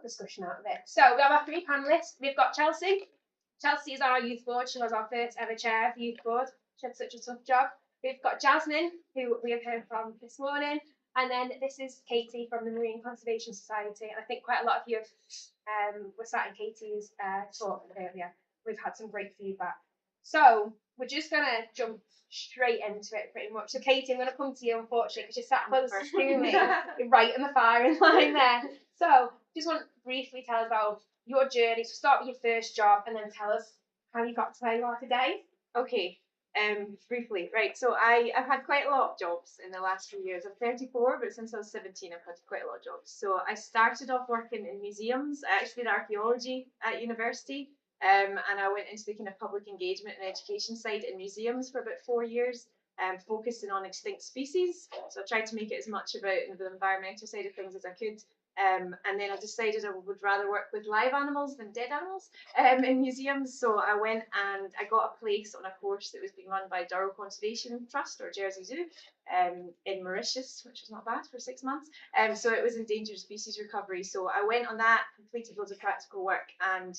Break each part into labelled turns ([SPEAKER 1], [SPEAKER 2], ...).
[SPEAKER 1] discussion out of it. So we have our three panellists. We've got Chelsie. Chelsie is our youth board. She was our first ever chair of youth board. She had such a tough job. We've got Jasmine, who we have heard from this morning. And then this is Katie from the Marine Conservation Society. And I think quite a lot of you were sat in Katie's talk earlier. We've had some great feedback. So we're just going to jump straight into it pretty much. So Katie, I'm going to come to you, unfortunately, because you're sat closest to me. You're right in the firing line there. So just want to briefly tell us about your journey. So start with your first job and then tell us how you got to where you are today.
[SPEAKER 2] Okay. Briefly, right, so I've had quite a lot of jobs in the last few years. I'm 34, but since I was 17 I've had quite a lot of jobs. So I started off working in museums. I actually did archaeology at university, and I went into the kind of public engagement and education side in museums for about 4 years, focusing on extinct species. So I tried to make it as much about the environmental side of things as I could. And then I decided I would rather work with live animals than dead animals in museums. So I went and I got a place on a course that was being run by Durrow Conservation Trust, or Jersey Zoo, in Mauritius, which was not bad for 6 months. So it was endangered species recovery. So I went on that, completed loads of practical work, and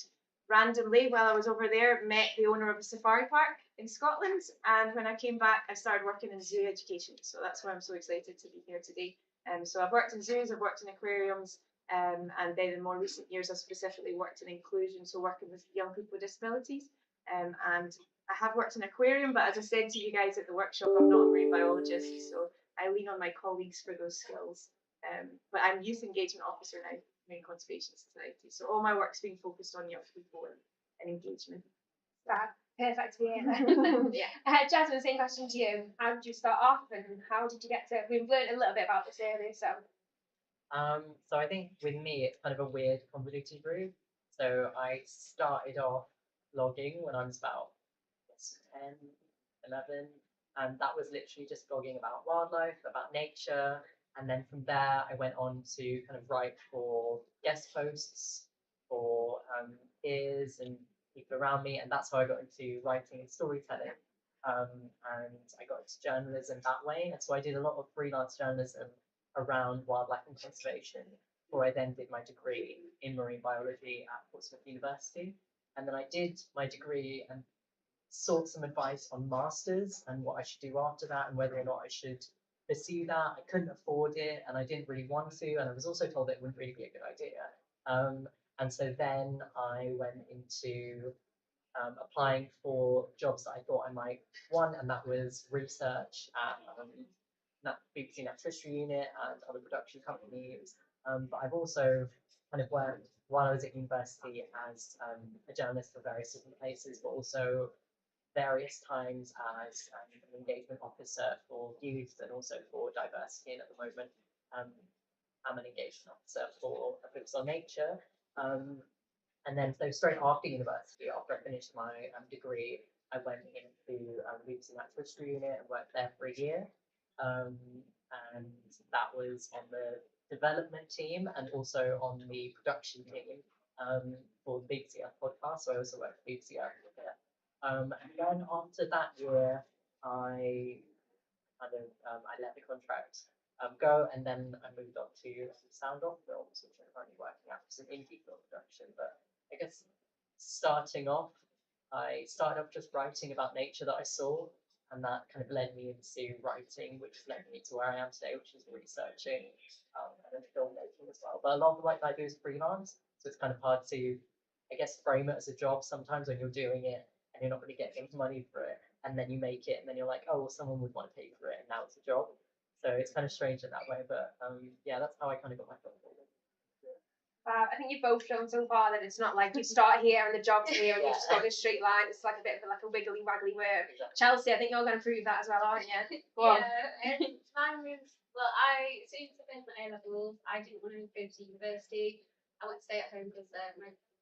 [SPEAKER 2] randomly while I was over there met the owner of a safari park in Scotland. And when I came back, I started working in zoo education. So that's why I'm so excited to be here today. So I've worked in zoos, I've worked in aquariums, and then in more recent years I've specifically worked in inclusion, so working with young people with disabilities. And I have worked in aquarium, but as I said to you guys at the workshop, I'm not a marine biologist, so I lean on my colleagues for those skills. But I'm youth engagement officer now, Marine Conservation Society. So all my work's been focused on young people and engagement.
[SPEAKER 1] Perfect to be here.
[SPEAKER 2] Yeah.
[SPEAKER 1] Jasmine, same question to you. How did you start off and how did you get to, we've learned a little bit about this earlier, so.
[SPEAKER 3] So I think with me, it's kind of a weird, convoluted route. So I started off blogging when I was about 10, 11, and that was literally just blogging about wildlife, about nature. And then from there, I went on to kind of write for guest posts for peers and people around me, and that's how I got into writing and storytelling. And I got into journalism that way, and so I did a lot of freelance journalism around wildlife and conservation before I then did my degree in marine biology at Portsmouth University. And then I did my degree and sought some advice on masters and what I should do after that and whether or not I should pursue that. I couldn't afford it and I didn't really want to, and I was also told it wouldn't really be a good idea. And so then I went into applying for jobs that I thought I might want, and that was research at BBC Natural History Unit and other production companies. But I've also kind of worked while I was at university as a journalist for various different places, but also various times as an engagement officer for youth and also for diversity. And at the moment, I'm an engagement officer for a Focus on Nature. And then so straight after university, after I finished my degree, I went into BBC Natural History Unit and worked there for a year. And that was on the development team and also on the production team for the BBC Earth podcast. So I also worked for BBC Earth with it. And then after that year, I let the contract go, and then I moved on to some sound off films, which I'm currently working at, some indie film production. But I guess starting off, I started off just writing about nature that I saw, and that kind of led me into writing, which led me to where I am today, which is researching and filmmaking as well. But a lot of the work that I do is freelance, so it's kind of hard to, I guess, frame it as a job sometimes when you're doing it and you're not really getting money for it, and then you make it, and then you're like, oh, well, someone would want to pay for it, and now it's a job. So it's kind of strange in that way, but yeah, that's how I kind of got my foot forward.
[SPEAKER 1] I think you've both shown so far that it's not like you start here and the job's here and you just go in a straight line. It's like a bit of a wiggly waggly work. Exactly. Chelsea, I think you're going to prove that as well, aren't you?
[SPEAKER 4] Mine was, well, as soon as I finished my A-levels, I didn't want to go to university. I went to stay at home because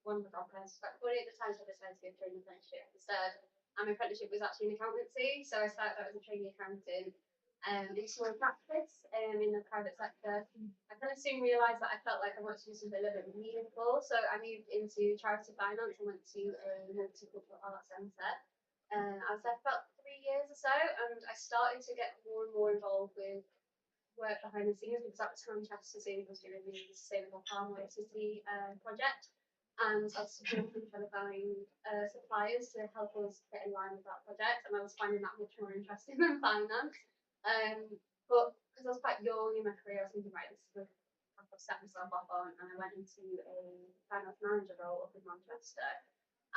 [SPEAKER 4] one of the godparents was quite poorly at the time, so I decided to go for an apprenticeship instead. And my apprenticeship was actually in accountancy, so I started out as a trainee accountant in small practice in the private sector. I kind of soon realised that I felt like I wanted to do something a little bit meaningful, so I moved into charity finance and went to a multicultural arts centre. I was there for about 3 years or so, and I started to get more and more involved with work behind the scenes because at the time Chelsie was doing the Sustainable Palm Oil City project, and I was supporting trying to find suppliers to help us get in line with that project, and I was finding that much more interesting than finance. But because I was quite young in my career, I was thinking, right, this is the path I've set myself off on, and I went into a finance manager role up in Manchester,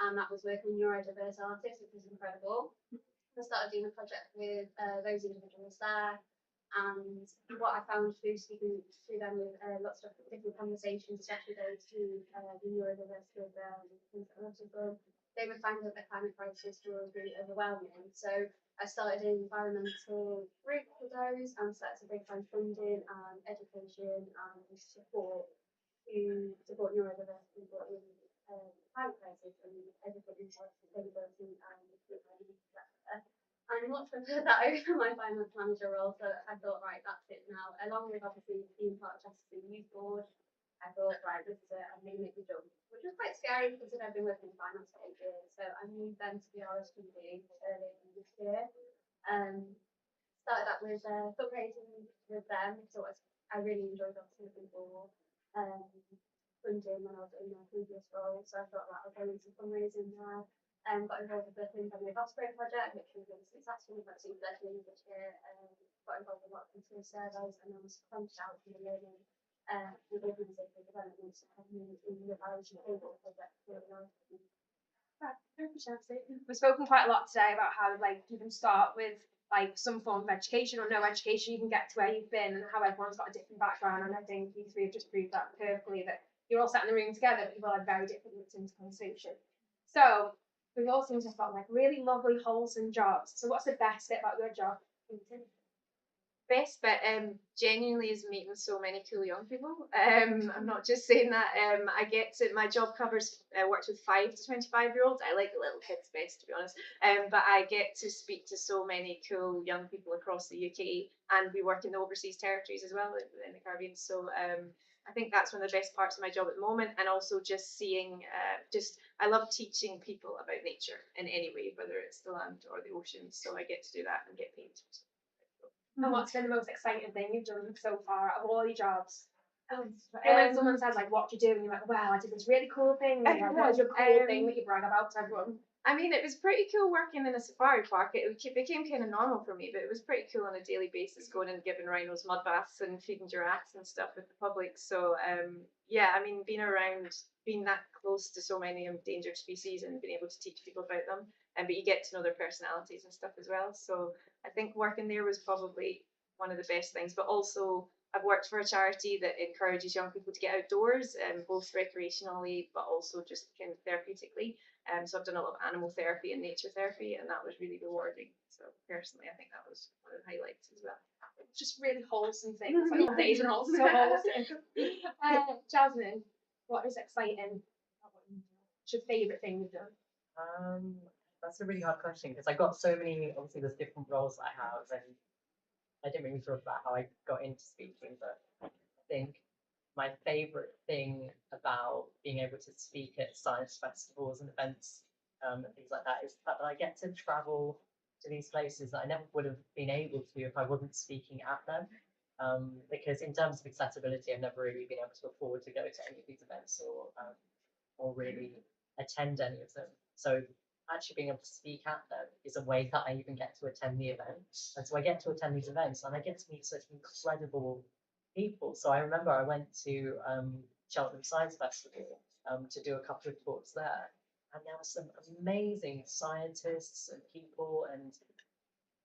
[SPEAKER 4] and that was working with neurodiverse artists, which was incredible. I started doing a project with those individuals there, and what I found through speaking to them with lots of different conversations, especially those who the neurodiverse with things like autism, they would find that the climate crisis was really overwhelming. So I started an environmental group for those and set some big time funding and education and support to support neurodiverse people in climate crisis and educating about sustainability and the climate sector. And much preferred that over my finance manager role, so I thought, right, that's it now. Along with obviously being part of Chelsea Youth Board, I thought, right, this is it, I'm going to make the jump, which was quite scary because I've been working in finance for 8 years. So I moved then to the RSPB earlier this year. Started out with fundraising with them, so I really enjoyed obviously looking for funding when I was in my previous role. So I thought, right, I'll go into fundraising there. Got involved with the Clean Family Offspring project, which was really successful. We've actually graduated this year. Got involved with a lot of consumer surveys, and I was punched out from the learning with organisational development in the Irish and Global project.
[SPEAKER 1] Thank you, Chelsea. We've spoken quite a lot today about how like you can start with like some form of education or no education, you can get to where you've been, and how everyone's got a different background. And I think you three have just proved that perfectly, that you're all sat in the room together, but people have very different routes into conversation. So we've all seemed to have got like really lovely, wholesome jobs. So what's the best bit about your job?
[SPEAKER 2] Best bit genuinely is meeting so many cool young people. I'm not just saying that. I get to, my job covers works with 5 to 25-year-olds. I like the little kids best, to be honest. But I get to speak to so many cool young people across the UK, and we work in the overseas territories as well in the Caribbean. So I think that's one of the best parts of my job at the moment, and also just seeing, I love teaching people about nature in any way, whether it's the land or the ocean. So I get to do that and get paid.
[SPEAKER 1] And what's been the most exciting thing you've done so far out of all your jobs? When someone says like, "What do you do?" and you're like, "Wow, I did this really cool thing." And like, what is your cool thing that you brag about to everyone?
[SPEAKER 2] I mean, it was pretty cool working in a safari park. It became kind of normal for me, but it was pretty cool on a daily basis, going and giving rhinos mud baths and feeding giraffes and stuff with the public. So yeah, I mean, being that close to so many endangered species and being able to teach people about them, but you get to know their personalities and stuff as well. So I think working there was probably one of the best things. But also, I've worked for a charity that encourages young people to get outdoors, both recreationally but also just kind of therapeutically. So I've done a lot of animal therapy and nature therapy, and that was really rewarding. So personally, I think that was one of the highlights as well.
[SPEAKER 1] Just really wholesome things. I mean, days are also so wholesome. Jasmine, what is exciting? What's your favourite thing you've done?
[SPEAKER 3] That's a really hard question because I've got so many. Obviously, there's different roles that I have, and I didn't really talk about how I got into speaking, but I think my favourite thing about being able to speak at science festivals and events and things like that is the fact that I get to travel to these places that I never would have been able to if I wasn't speaking at them. Because in terms of accessibility, I've never really been able to afford to go to any of these events or really attend any of them. So actually being able to speak at them is a way that I even get to attend the event. And so I get to attend these events and I get to meet such incredible people. So I remember I went to Cheltenham Science Festival to do a couple of talks there. And there were some amazing scientists and people and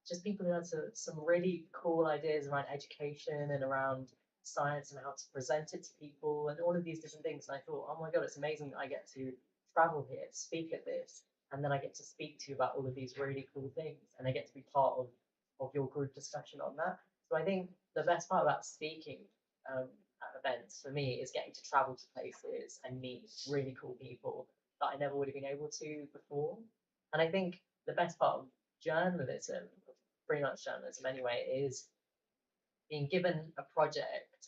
[SPEAKER 3] just people who had some really cool ideas around education and around science and how to present it to people and all of these different things. And I thought, oh my God, it's amazing that I get to travel here, speak at this, and then I get to speak to you about all of these really cool things, and I get to be part of your group discussion on that. So I think the best part about speaking at events for me is getting to travel to places and meet really cool people that I never would have been able to before. And I think the best part of journalism, freelance journalism anyway, is being given a project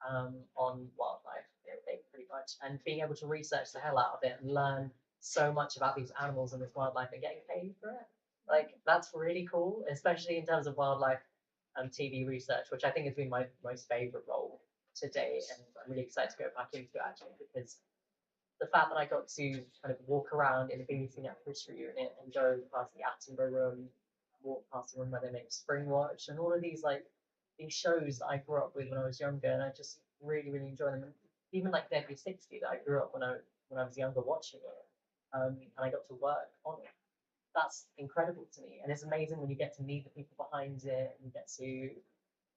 [SPEAKER 3] on wildlife, pretty much, and being able to research the hell out of it and learn so much about these animals and this wildlife and getting paid for it. Like, that's really cool, especially in terms of wildlife TV research, which I think has been my most favourite role to date, and I'm really excited to go back into it actually because the fact that I got to kind of walk around in the BBC Natural History Unit and go past the Attenborough room, walk past the room where they make Spring Watch, and all of these shows that I grew up with when I was younger, and I just really really enjoy them. And even like Deadly 60 that I grew up when I was younger watching it, and I got to work on it. That's incredible to me, and it's amazing when you get to meet the people behind it, and you get to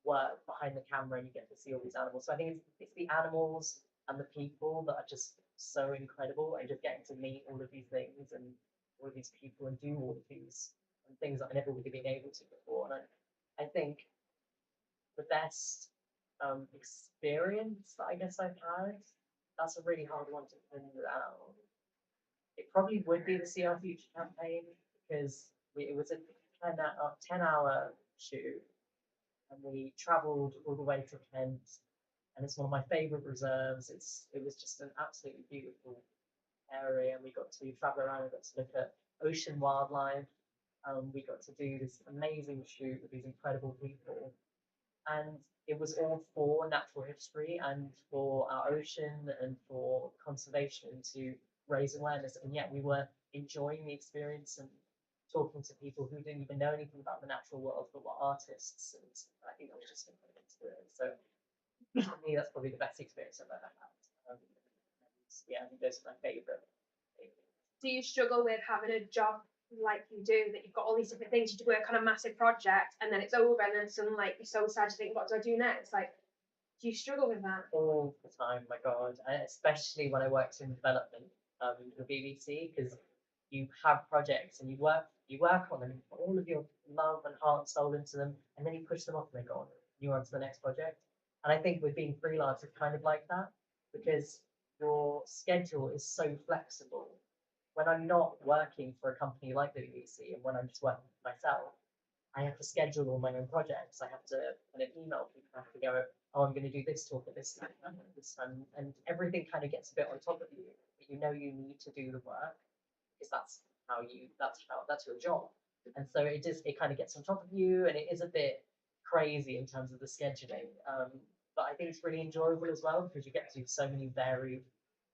[SPEAKER 3] work behind the camera, and you get to see all these animals. So I think it's the animals and the people that are just so incredible, and just getting to meet all of these things and all of these people and do all of these things that I never would have been able to before. And I think the best experience that I guess I've had, that's a really hard one to pin down. It probably would be the See Our Future campaign because it was a 10-hour shoot, and we travelled all the way to Kent, and it's one of my favourite reserves. It was just an absolutely beautiful area, and we got to travel around. We got to look at ocean wildlife. We got to do this amazing shoot with these incredible people, and it was all for natural history and for our ocean and for conservation to raise awareness. And yet we were enjoying the experience and talking to people who didn't even know anything about the natural world but were artists. And I think that was just an incredible experience. So for me, that's probably the best experience I've ever had. Yeah, I think those are my favourite.
[SPEAKER 1] Do you struggle with having a job like you do, that you've got all these different things, you do work on a massive project and then it's over and then suddenly like you're so sad to think, what do I do next? Like, do you struggle with that?
[SPEAKER 3] All the time, my God. And especially when I worked in development the BBC, because you have projects and you work on them, you put all of your love and heart and soul into them, and then you push them off and they're gone. You're on to the next project. And I think with being freelance, it's kind of like that, because your schedule is so flexible. When I'm not working for a company like the BBC and when I'm just working for myself, I have to schedule all my own projects. I have to kind of email people. I have to go, oh, I'm going to do this talk at this time, and everything kind of gets a bit on top of you. But you know you need to do the work because that's your job. And so it kind of gets on top of you, and it is a bit crazy in terms of the scheduling. But I think it's really enjoyable as well because you get to do so many varied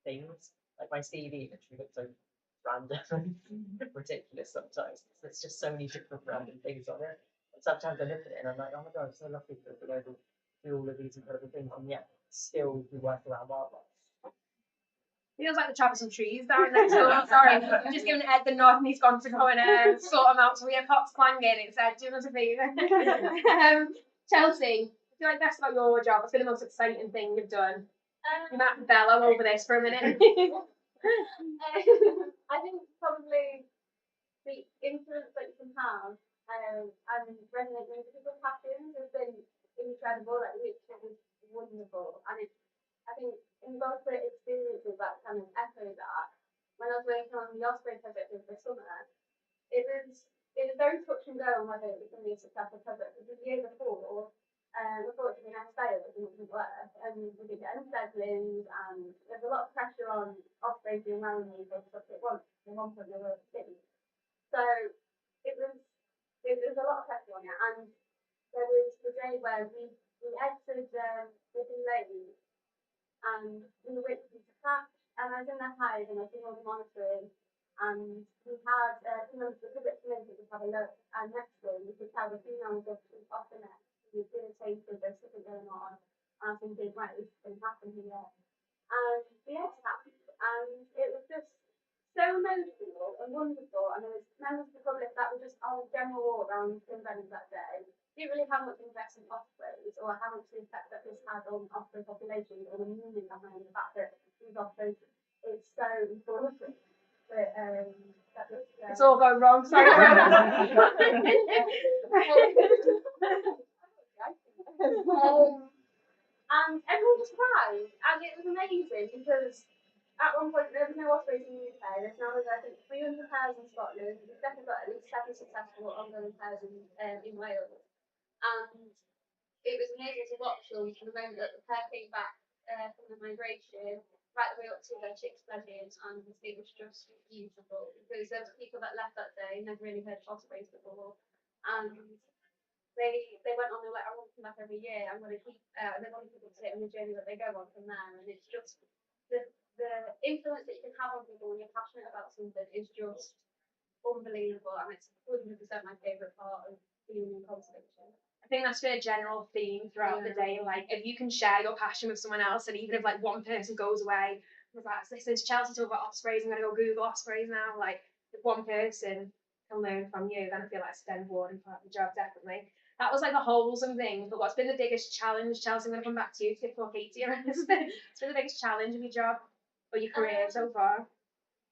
[SPEAKER 3] things. Like my CV literally looks so random and ridiculous sometimes. There's just so many different random things on it. And sometimes I look at it and I'm like, oh my god, I'm so lucky to be able to do all of these incredible things, and yet still we work around wildlife.
[SPEAKER 1] Feels like the chop of some trees down next door. I'm sorry, I'm just giving Ed the nod and he's gone to go and sort them out. So we have pots clanging. It's Ed, do us a favour. Chelsie, what do you like best about your job? What's been the most exciting thing you've done? You might have to bellow over this for a minute.
[SPEAKER 4] I think probably the influence that you can have and resonating with people's passions has been incredible. Like, it's wonderful, and I think in both the experiences that kind of echo that. When I was working on the Osprey project over the summer, it was very touch and go on whether it was going to be a successful project. Because the year before, unfortunately, I failed and it didn't work, and we didn't get any deadlines, and there's a lot of pressure on Osprey doing well in these stuff at once. At one point, they were city. So it was a lot of pressure on it, and there was the day where we exited the lane, and we went to catch, and I was in the hive and I was doing all the monitoring, and we had the public community to have a look, and next to them we could tell the female was off the nest. We was irritated, there's something going on, and I was thinking, right, this has been happening here. And the eggs happened, and it was just so emotional and wonderful, and there was members of the public that were just on a general walk around Inverness that day. Didn't really have much interest in ospreys or how much the effect that this had on osprey populations, or the meaning behind the fact that these ospreys is so important. But that was,
[SPEAKER 1] It's all going wrong. Sorry.
[SPEAKER 4] And everyone just cried, and it was amazing because at one point there was no ospreys in the UK. There's now, I think, 300 pairs in Scotland. We've definitely got at least 7 successful ongoing pairs in Wales. And it was amazing to watch them from the moment that the pair came back from the migration right the way up to their chicks fledging, and it was just beautiful because there was people that left that day never really heard of ospreys before, and they went on, they were like, I want to come back every year. I'm going to keep, and they wanted people to take on the journey that they go on from there. And it's just the influence that you can have on people when you're passionate about something is just unbelievable, and it's 100% my favourite part of being in conservation.
[SPEAKER 1] I think that's been a general theme throughout the day. Like, if you can share your passion with someone else, and even if like one person goes away, was like, this is Chelsea talk about ospreys, I'm gonna go Google ospreys now. Like, if one person can learn from you, then I feel like it's then rewarding part of the job, definitely. That was like the wholesome thing. But what's been the biggest challenge, Chelsea? I'm gonna come back to you. Before Katie, it's been the biggest challenge of your job or your career so far.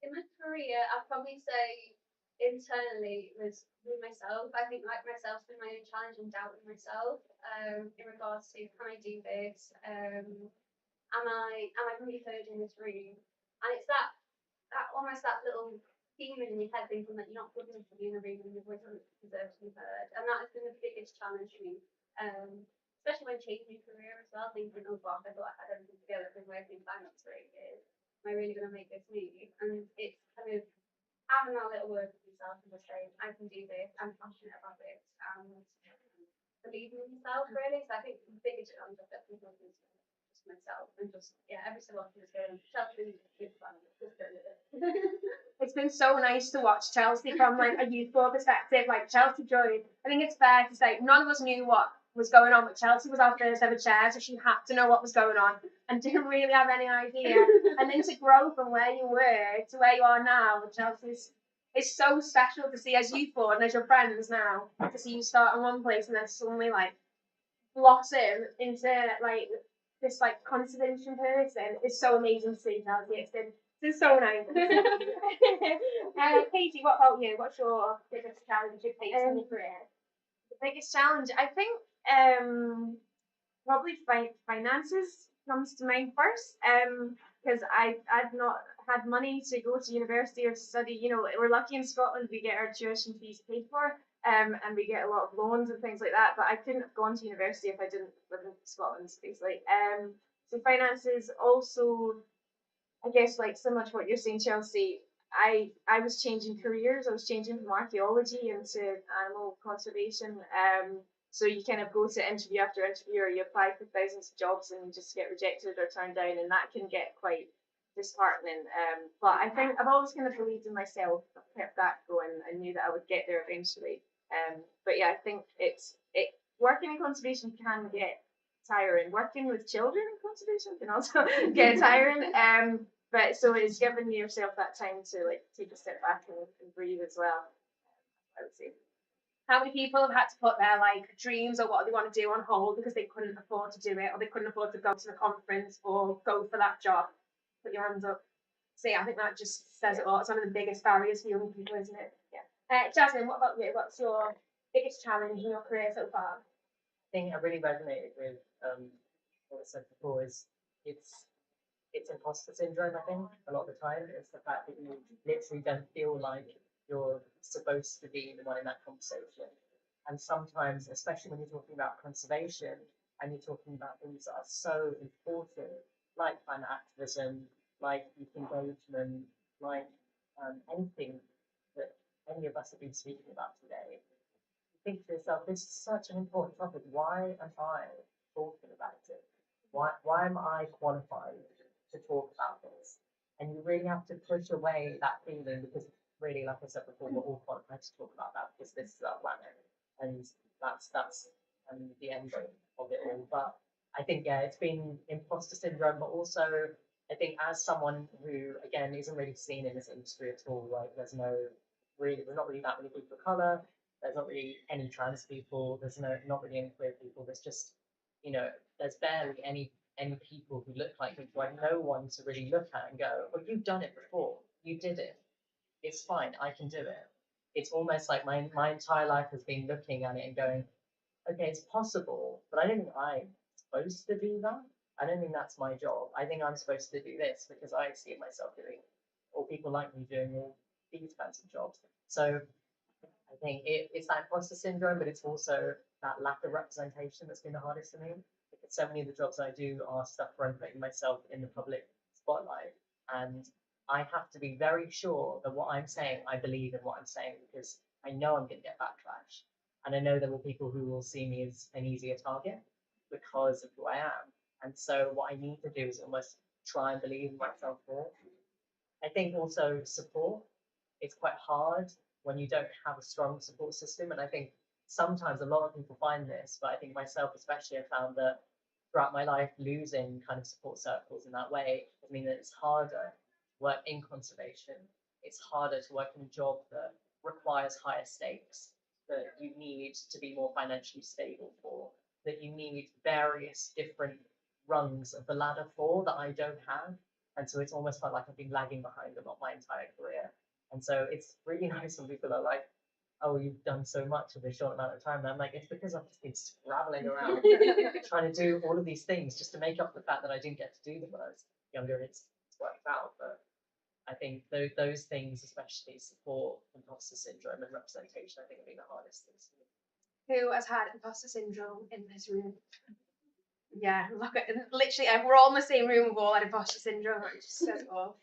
[SPEAKER 4] In my career, I'd probably say internally was with myself. I think like myself's been my own challenge and doubting myself in regards to can I do this? Am I going to be heard in this room? And it's that almost that little demon in your head thinking that you're not good enough to be in a room and your voice doesn't deserve to be heard. And that has been the biggest challenge for me. Especially when changing career as well, thinking, oh gosh, I thought I had everything together, I've been working in finance for 8 years. Am I really going to make this move? And it's kind of having that little word with yourself and just saying, I can do this, I'm passionate about this, and believing in yourself really. So I think the biggest challenge I've definitely done is just myself and just every so often just going, Chelsea, it's fun, just go with it.
[SPEAKER 1] It's been so nice to watch Chelsea from like a youth ball perspective. Like Chelsea joined. I think it's fair to say none of us knew what was going on, but Chelsea was our first ever chair, so she had to know what was going on and didn't really have any idea. And then to grow from where you were to where you are now, Chelsea's it's so special to see as youth board and as your friends now, to see you start in one place and then suddenly like blossom into like this like conservation person. It's so amazing to see, Chelsea. It's so nice. Katie, what about you? What's your biggest challenge you've faced in your career?
[SPEAKER 2] The biggest challenge, I think, probably finances comes to mind first. Because I've not had money to go to university or study. You know, we're lucky in Scotland; we get our tuition fees paid for. And we get a lot of loans and things like that. But I couldn't have gone to university if I didn't live in Scotland, basically. So finances also, I guess, like similar to what you're saying, Chelsea. I was changing careers. I was changing from archaeology into animal conservation. So you kind of go to interview after interview, or you apply for thousands of jobs and you just get rejected or turned down, and that can get quite disheartening. But I think I've always kind of believed in myself, kept that going, and knew that I would get there eventually. But yeah, I think it working in conservation can get tiring. Working with children in conservation can also get tiring. But so it's giving yourself that time to like take a step back and breathe as well, I would say.
[SPEAKER 1] How many people have had to put their like dreams or what they want to do on hold because they couldn't afford to do it, or they couldn't afford to go to the conference or go for that job? Put your hands up. See, I think that just says it all. It's one of the biggest barriers for young people, isn't it? Yeah. Jasmine, what about you? What's your biggest challenge in your career so far?
[SPEAKER 3] Thing I really resonated with what I said before is it's imposter syndrome. I think a lot of the time it's the fact that you literally don't feel like you're supposed to be the one in that conversation. And sometimes, especially when you're talking about conservation and you're talking about things that are so important, like climate activism, like youth engagement, like anything that any of us have been speaking about today, think to yourself, this is such an important topic. Why am I talking about it? Why am I qualified to talk about this? And you really have to push away that feeling, because really, like I said before, we're all qualified to talk about that because this is our planet, and that's the end of it all. But I think it's been imposter syndrome, but also I think as someone who again isn't really seen in this industry at all, like there's not really that many people of colour. There's not really any trans people. There's not really any queer people. There's just, there's barely any people who look like me. So I have no one to really look at and go, well, you've done it before. You did it. It's fine. I can do it. It's almost like my entire life has been looking at it and going, okay, it's possible, but I don't think I'm supposed to do that. I don't think that's my job. I think I'm supposed to do this because I see myself doing, or people like me doing all these kinds of jobs. So I think it's that imposter syndrome, but it's also that lack of representation that's been the hardest for me. Because so many of the jobs I do are stuff where I'm putting myself in the public spotlight, and I have to be very sure that what I'm saying, I believe in what I'm saying, because I know I'm going to get backlash. And I know there will people who will see me as an easier target because of who I am. And so what I need to do is almost try and believe in myself more. I think also support, it's quite hard when you don't have a strong support system. And I think sometimes a lot of people find this, but I think myself especially, I found that throughout my life, losing kind of support circles in that way, I mean, that it's harder to work in conservation. It's harder to work in a job that requires higher stakes, that you need to be more financially stable for, that you need various different rungs of the ladder for that I don't have. And so it's almost felt like I've been lagging behind a lot my entire career. And so it's really nice when people are like, oh, you've done so much in this short amount of time. And I'm like, it's because I've just been scrabbling around trying to do all of these things just to make up for the fact that I didn't get to do them when I was younger. It's worked out. But I think those things, especially support, imposter syndrome, and representation, I think have been the hardest things for me.
[SPEAKER 1] Who has had imposter syndrome in this room? Yeah, look at literally, we're all in the same room. We've all had imposter syndrome. It just says it all.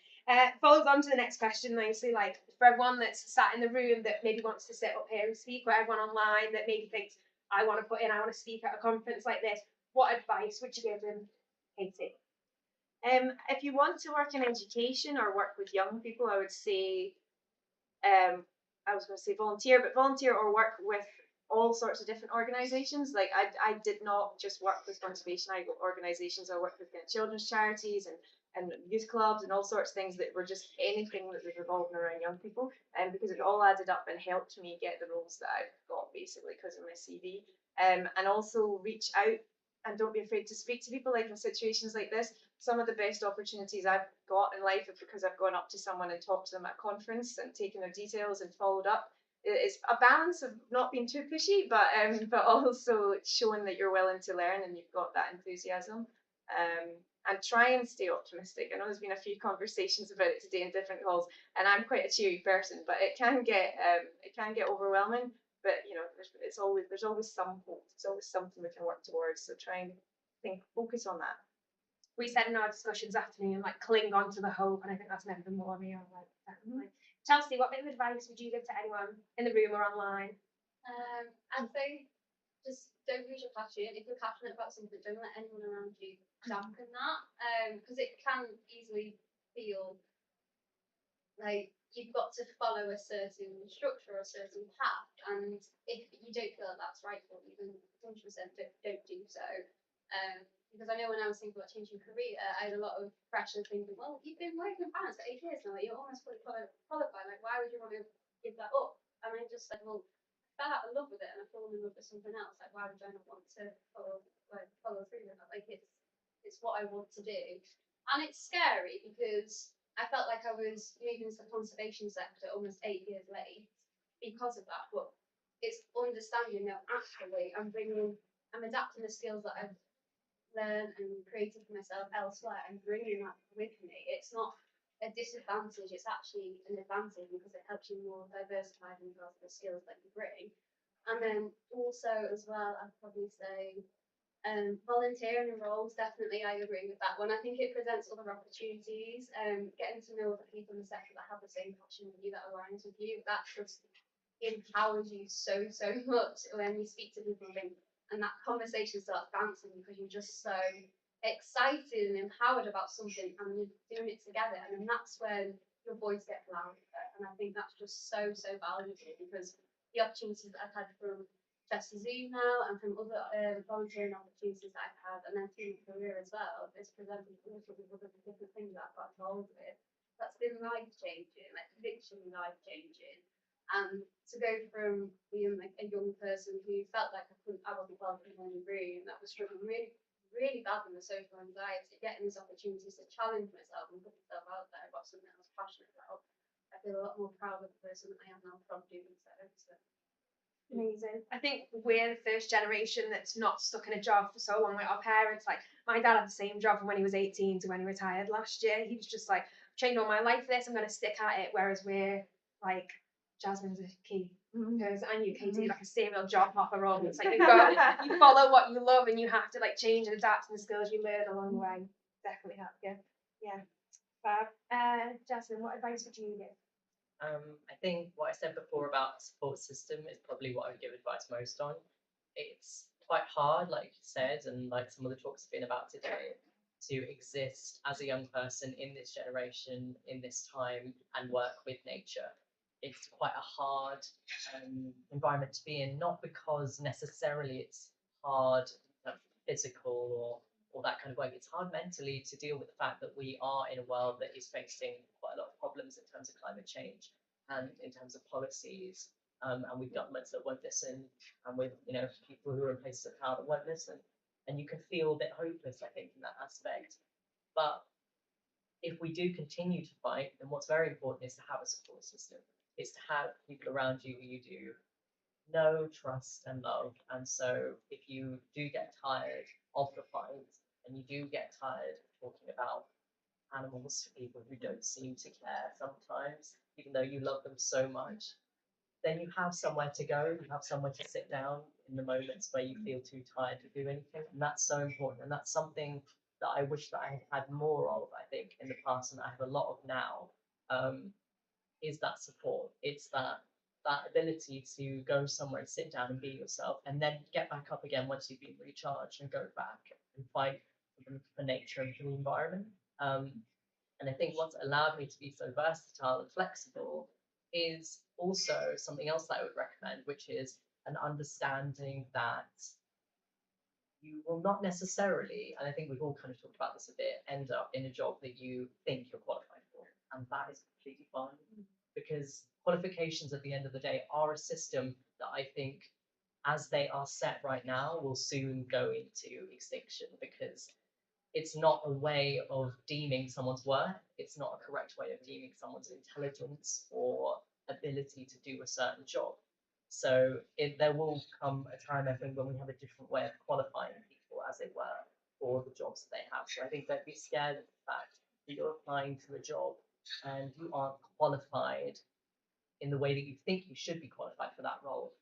[SPEAKER 1] Follows on to the next question nicely. Like for everyone that's sat in the room that maybe wants to sit up here and speak, or everyone online that maybe thinks I want to speak at a conference like this, what advice would you give them, Katie?
[SPEAKER 2] If you want to work in education or work with young people, I would say, I was going to say volunteer, but volunteer or work with all sorts of different organisations. Like I did not just work with conservation organisations. I worked with children's charities and youth clubs and all sorts of things that were just anything that was revolving around young people. And because it all added up and helped me get the roles that I've got basically because of my CV. And also reach out and don't be afraid to speak to people. Like in situations like this, some of the best opportunities I've got in life are because I've gone up to someone and talked to them at a conference and taken their details and followed up. It's a balance of not being too pushy, but also showing that you're willing to learn and you've got that enthusiasm. And try and stay optimistic. I know there's been a few conversations about it today in different calls, and I'm quite a cheery person, but it can get overwhelming. But you know, there's always some hope. There's always something we can work towards. So try and focus on that.
[SPEAKER 1] We said in our discussion this afternoon, like cling on to the hope, and I think that's never been more me. Like definitely. Chelsie, what bit of advice would you give to anyone in the room or online?
[SPEAKER 4] I'd say just don't lose your passion. If you're passionate about something, don't let anyone around you dampen that. Because it can easily feel like you've got to follow a certain structure or a certain path, and if you don't feel that that's right for you, then 100% don't do so. Because I know when I was thinking about changing career, I had a lot of pressure thinking, well, you've been working in finance for 8 years now, you're almost fully qualified, like why would you want to give that up? And I just said, well, I fell out of love with it and I fallen in love with something else, like why would I not want to follow through with that? Like it's what I want to do. And it's scary because I felt like I was moving into the conservation sector almost 8 years late because of that. But it's understanding that actually I'm adapting the skills that I've learned and created for myself elsewhere and bringing that with me. It's not a disadvantage, it's actually an advantage because it helps you more diversified in regards to the skills that you bring. And then also as well, I'd probably say volunteering in roles, definitely I agree with that one. I think it presents other opportunities, getting to know other people in the sector that have the same passion with you, that aligns with you, that just empowers you so much when you speak to people and that conversation starts bouncing because you're just so excited and empowered about something and you're doing it together, and then that's when your voice gets louder. And I think that's just so valuable because the opportunities that I've had from Zoom now and from other volunteering opportunities that I've had, and then through my career as well, it's presented also with other different things that I've got involved with. That's been life changing, like literally life changing. And to go from being like a young person who felt like I wasn't welcome in any room, that was struggling really bad with the social anxiety, getting these opportunities to challenge myself and put myself out there about something I was passionate about, I feel a lot more proud of the person that I am now from doing so.
[SPEAKER 1] Amazing. I think we're the first generation that's not stuck in a job for so long. Like our parents, like my dad had the same job from when he was 18 to when he retired last year. He was just like, trained all my life for this, I'm going to stick at it. Whereas we're like, Jasmine's a key because I knew Katie like a serial job hopper role. It's like you follow what you love and you have to like change and adapt to the skills you learn along the way. Definitely help you. Yeah. Fab. Jasmine, what advice would you give?
[SPEAKER 3] I think what I said before about a support system is probably what I would give advice most on. It's quite hard, like you said, and like some of the talks have been about today, to exist as a young person in this generation, in this time, and work with nature. It's quite a hard environment to be in, not because necessarily it's hard, physical or that kind of work. It's hard mentally to deal with the fact that we are in a world that is facing quite a lot of problems in terms of climate change and in terms of policies, and with governments that won't listen, and with people who are in places of power that won't listen, and you can feel a bit hopeless, I think, in that aspect. But if we do continue to fight, then what's very important is to have a support system. Is to have people around you who you do know, trust, and love. And so if you do get tired of the fight, and you do get tired of talking about animals to people who don't seem to care sometimes, even though you love them so much, then you have somewhere to go, you have somewhere to sit down in the moments where you feel too tired to do anything. And that's so important. And that's something that I wish that I had more of, I think, in the past, and I have a lot of now, is that support. It's that ability to go somewhere and sit down and be yourself, and then get back up again once you've been recharged and go back and fight for nature and for the environment. And I think what's allowed me to be so versatile and flexible is also something else that I would recommend, which is an understanding that you will not necessarily, and I think we've all kind of talked about this a bit, end up in a job that you think you're qualified for. And that is completely fine, because qualifications at the end of the day are a system that I think, as they are set right now, will soon go into extinction, because it's not a way of deeming someone's worth. It's not a correct way of deeming someone's intelligence or ability to do a certain job. So there will come a time, I think, when we have a different way of qualifying people, as it were, for the jobs that they have. So I think don't be scared of the fact that you're applying to a job and you aren't qualified in the way that you think you should be qualified for that role.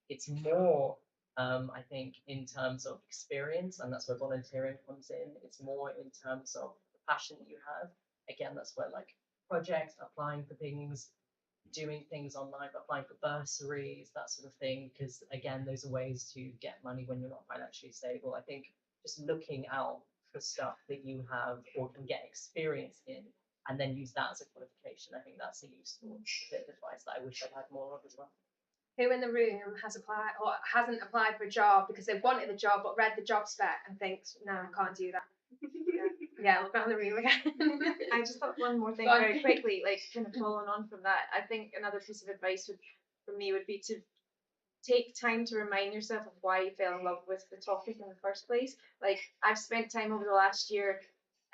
[SPEAKER 3] It's more, I think, in terms of experience, and that's where volunteering comes in. It's more in terms of the passion that you have. Again, that's where like projects, applying for things, doing things online, applying for bursaries, that sort of thing. Because again, those are ways to get money when you're not financially stable. I think just looking out for stuff that you have or can get experience in, and then use that as a qualification. I think that's a useful bit of advice that I wish I'd had more of as well.
[SPEAKER 1] Who in the room has applied or hasn't applied for a job because they wanted the job but read the job spec and thinks, no, I can't do that? Yeah, look around the room again.
[SPEAKER 2] I just thought one more thing
[SPEAKER 1] Go on.
[SPEAKER 2] very quickly, like kind of following on from that. I think another piece of advice from me would be to take time to remind yourself of why you fell in love with the topic in the first place. Like, I've spent time over the last year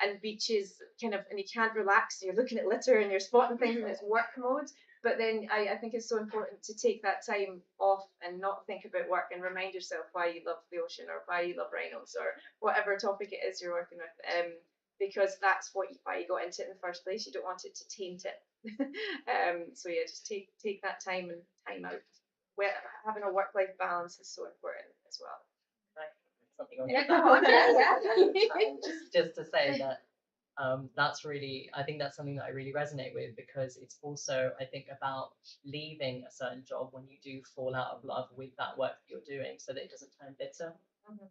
[SPEAKER 2] and beaches kind of, and you can't relax, you're looking at litter and you're spotting things and it's work mode. But then I think it's so important to take that time off and not think about work and remind yourself why you love the ocean or why you love rhinos or whatever topic it is you're working with. Because that's why you got into it in the first place. You don't want it to taint it. So yeah, just take that time and time out. Where having a work-life balance is so important as well.
[SPEAKER 3] Something on
[SPEAKER 1] Yeah, go on. Yeah.
[SPEAKER 3] Just to say that that's really, I think that's something that I really resonate with, because it's also, I think, about leaving a certain job when you do fall out of love with that work that you're doing, so that it doesn't turn bitter.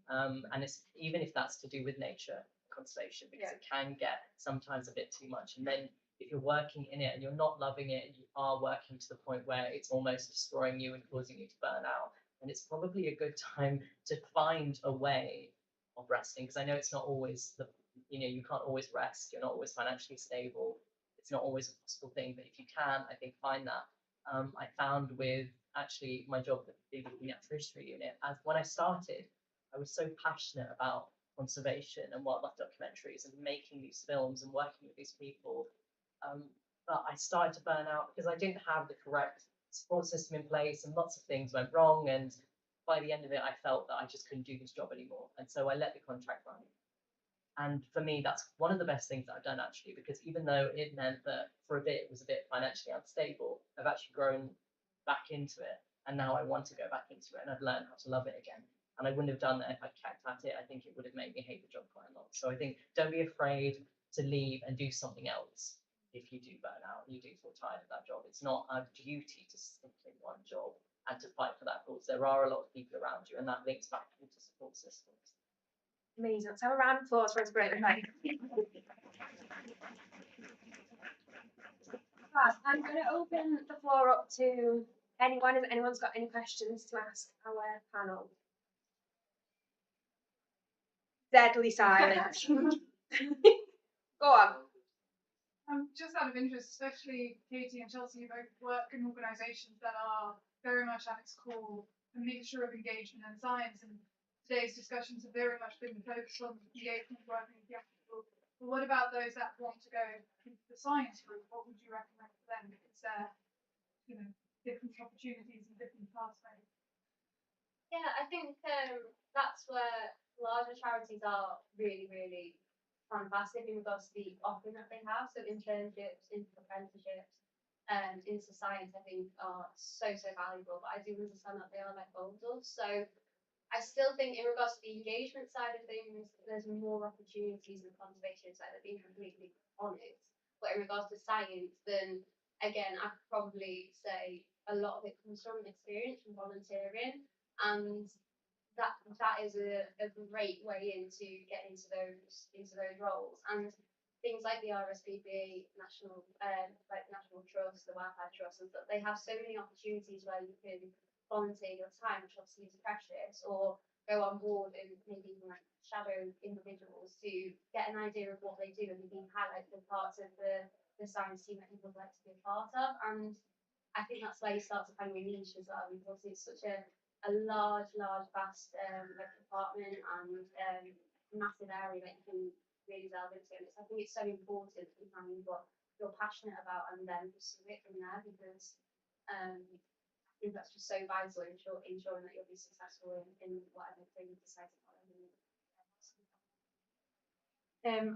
[SPEAKER 3] And it's even if that's to do with nature conservation, because it can get sometimes a bit too much. And then if you're working in it and you're not loving it, and you are working to the point where it's almost destroying you and causing you to burn out, then it's probably a good time to find a way of resting. Because I know it's not always you can't always rest. You're not always financially stable. It's not always a possible thing. But if you can, I think, find that. I found with actually my job at the Natural History Unit, as when I started, I was so passionate about conservation and wildlife documentaries and making these films and working with these people. But I started to burn out because I didn't have the correct support system in place, and lots of things went wrong. And by the end of it, I felt that I just couldn't do this job anymore. And so I let the contract run. And for me, that's one of the best things that I've done, actually, because even though it meant that for a bit it was a bit financially unstable, I've actually grown back into it. And now I want to go back into it, and I've learned how to love it again. And I wouldn't have done that if I'd kept at it. I think it would have made me hate the job quite a lot. So I think don't be afraid to leave and do something else if you do burn out and you do feel tired of that job. It's not a duty to stick in one job and to fight for that cause. There are a lot of people around you, and that links back into support systems.
[SPEAKER 1] Amazing. Let's have a round of applause for us, brilliant. Right. I'm going to open the floor up to anyone. If anyone's got any questions to ask our panel. Deadly silence. Go on.
[SPEAKER 5] Just out of interest, especially Katie and Chelsie, you both work in organisations that are very much at its core a mixture of engagement and science, and today's discussions have very much been focused on engagement working with young people. But what about those that want to go into the science route? What would you recommend for them? Because they're, different opportunities and different pathways.
[SPEAKER 4] Yeah, I think that's where larger charities are really, really fantastic in regards to the offering that they have. So internships, apprenticeships, into science, I think are so valuable. But I do understand that they are like boulders. So I still think in regards to the engagement side of things, there's more opportunities in the conservation side, of being completely honest. But in regards to science, then again, I could probably say a lot of it comes from experience, from volunteering, and that is a great way into get into those roles. And things like the RSPB, National National Trust, the Wildlife Trust, and stuff, they have so many opportunities where you can volunteer your time, which obviously is precious, or go on board and maybe even like shadow individuals to get an idea of what they do and maybe highlight the parts of the science team that you would like to be a part of. And I think that's where you start to find your niche as well, because it's such a large, vast department and massive area that you can really delve into. And I think it's so important that you find what you're passionate about and then pursue it from there, because I think that's just so vital in ensuring that you'll be successful in whatever thing you decide to follow.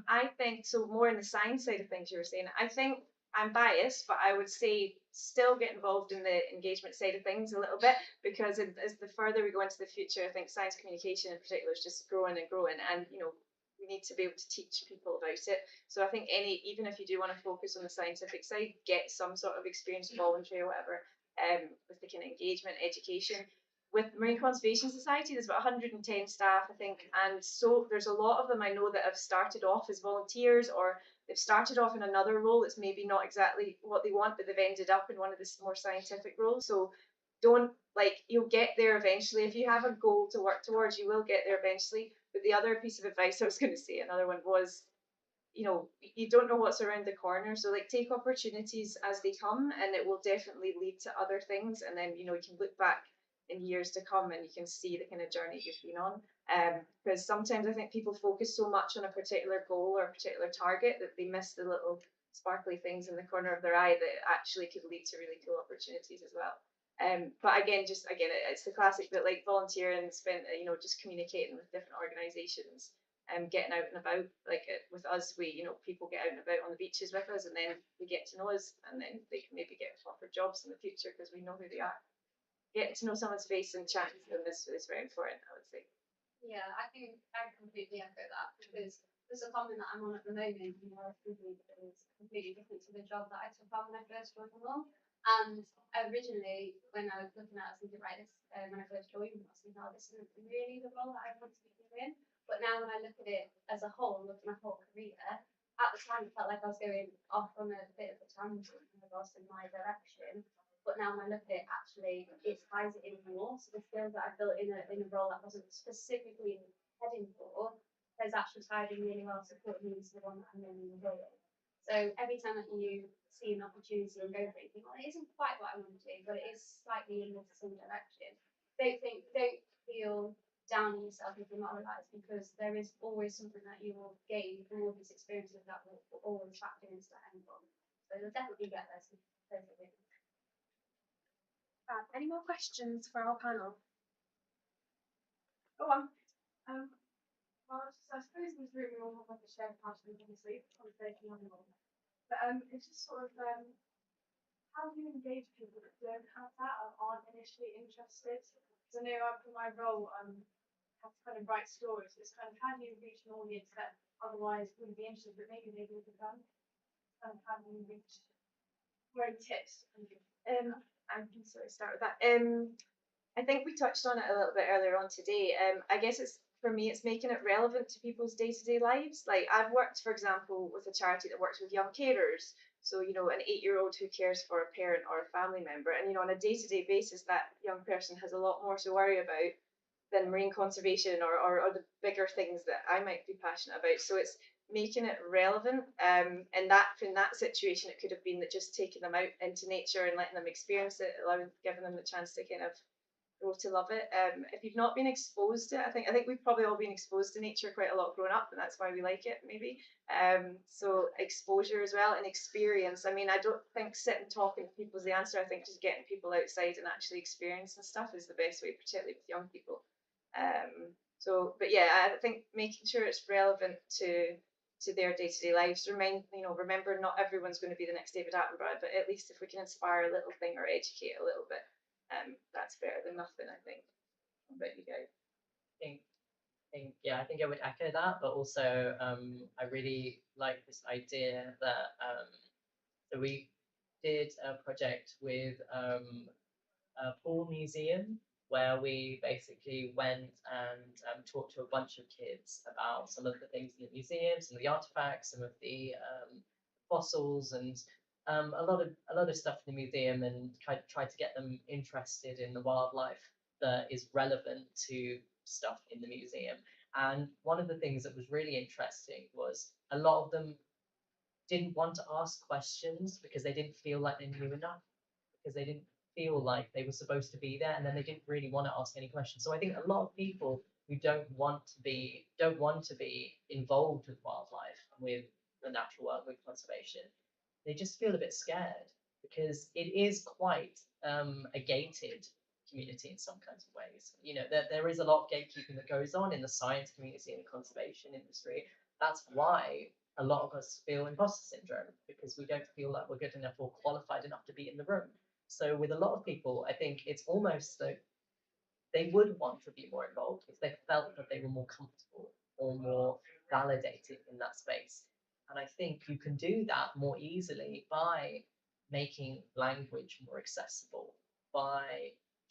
[SPEAKER 2] I think so. More in the science side of things, you were saying. I think I'm biased, but I would say still get involved in the engagement side of things a little bit, because as the further we go into the future, I think science communication in particular is just growing and growing, and we need to be able to teach people about it. So I think even if you do want to focus on the scientific side, get some sort of experience, voluntary or whatever, with the kind of engagement, education. With Marine Conservation Society, there's about 110 staff, I think, and so there's a lot of them I know that have started off as volunteers, or they've started off in another role that's maybe not exactly what they want, but they've ended up in one of the more scientific roles. So you'll get there eventually. If you have a goal to work towards, you will get there eventually. But the other piece of advice I was going to say, another one was, you don't know what's around the corner. So take opportunities as they come, and it will definitely lead to other things. And then, you can look back in years to come and you can see the kind of journey you've been on. Because sometimes I think people focus so much on a particular goal or a particular target that they miss the little sparkly things in the corner of their eye that actually could lead to really cool opportunities as well. But again, it's the classic bit, like volunteering, spent, just communicating with different organisations, getting out and about. With us, people get out and about on the beaches with us, and then they get to know us, and then they can maybe get offered jobs in the future because we know who they are. Getting to know someone's face and chatting to them is very important, I would say.
[SPEAKER 4] Yeah, I think I completely echo that, because there's a comment that I'm on at the moment in RSPB that is completely different to the job that I took on when I first joined the role. And originally, when I was looking at it, I was thinking, right, when I first joined, I was thinking, oh, this isn't really the role that I want to be doing. But now when I look at it as a whole, look at my whole career, at the time it felt like I was going off on a bit of a tangent in regards to my direction. But now when I look at it, actually, it ties it in more. So the skills that I built in a role that wasn't specifically heading for has actually tied in really well, supporting me into the one that I'm in the role. So every time that you see an opportunity and go for it, you think, well, it isn't quite what I want to do, but it is slightly in the same direction. Don't feel down on yourself if you're not realised, because there is always something that you will gain from all these experiences that will always factor into that end goal. So you'll definitely get there. So
[SPEAKER 1] Any more questions for our panel? Go on.
[SPEAKER 5] I suppose this room we all have like a shared passion, obviously, conservation animals. But it's just sort of how do you engage people that don't have that or aren't initially interested? Because I know for my role, have to kind of write stories. It's kind of how do you reach an audience that otherwise wouldn't be interested, but maybe they would become. how do you reach great tips?
[SPEAKER 2] I can sort of start with that. I think we touched on it a little bit earlier on today. I guess it's for me, it's making it relevant to people's day-to-day lives. Like I've worked, for example, with a charity that works with young carers. So, you know, an 8-year-old who cares for a parent or a family member. And, you know, on a day-to-day basis, that young person has a lot more to worry about than marine conservation or the bigger things that I might be passionate about. So it's making it relevant. And that in that situation, it could have been that just taking them out into nature and letting them experience it, giving them the chance to kind of grow to love it. If you've not been exposed to it, I think we've probably all been exposed to nature quite a lot growing up, and that's why we like it, maybe. So exposure as well and experience. I mean, I don't think sitting talking to people is the answer. I think just getting people outside and actually experiencing stuff is the best way, particularly with young people. But yeah, I think making sure it's relevant to their day-to-day lives. Remember, not everyone's going to be the next David Attenborough, but at least if we can inspire a little thing or educate a little bit, that's better than nothing, I think. What about you guys?
[SPEAKER 3] I think I would echo that, but also I really like this idea that so we did a project with a pool museum where we basically went and talked to a bunch of kids about some of the things in the museum, some of the artifacts, some of the fossils, and a lot of stuff in the museum, and tried to get them interested in the wildlife that is relevant to stuff in the museum. And one of the things that was really interesting was a lot of them didn't want to ask questions because they didn't feel like they knew enough, because they didn't feel like they were supposed to be there, and then they didn't really want to ask any questions. So I think a lot of people who don't want to be involved with wildlife, with the natural world, with conservation, they just feel a bit scared because it is quite a gated community in some kinds of ways. You know, there is a lot of gatekeeping that goes on in the science community and the conservation industry. That's why a lot of us feel imposter syndrome, because we don't feel like we're good enough or qualified enough to be in the room. So with a lot of people, I think it's almost like they would want to be more involved if they felt that they were more comfortable or more validated in that space. And I think you can do that more easily by making language more accessible, by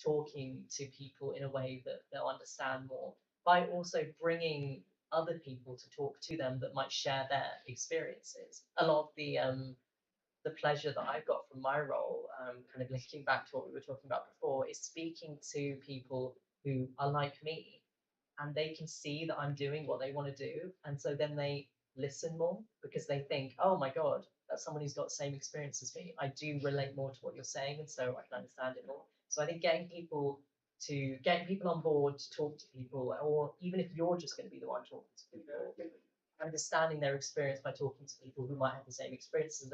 [SPEAKER 3] talking to people in a way that they'll understand more, by also bringing other people to talk to them that might share their experiences. A lot of the pleasure that I've got from my role, kind of linking back to what we were talking about before, is speaking to people who are like me, and they can see that I'm doing what they want to do, and so then they listen more because they think, oh my god, that's someone who's got the same experience as me. I do relate more to what you're saying, and so I can understand it more. So I think getting people on board to talk to people, or even if you're just going to be the one talking to people, understanding their experience by talking to people who might have the same experiences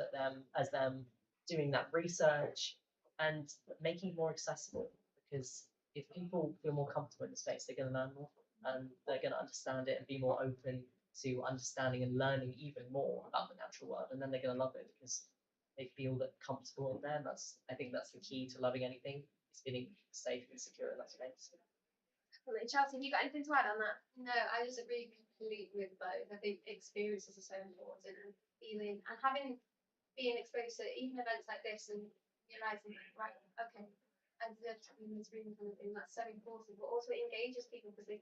[SPEAKER 3] as them, doing that research and making it more accessible. Because if people feel more comfortable in the space, they're going to learn more, and they're going to understand it and be more open to understanding and learning even more about the natural world, and then they're going to love it because they feel that comfortable in there. I think that's the key to loving anything, is feeling safe and secure in that space.
[SPEAKER 1] Chelsea, have you got anything to add on that?
[SPEAKER 4] No, I disagree completely with both. I think experiences are so important, and feeling and being exposed to even events like this and realizing, right, okay, I deserve to be in this room kind of thing. That's so important, but also it engages people because we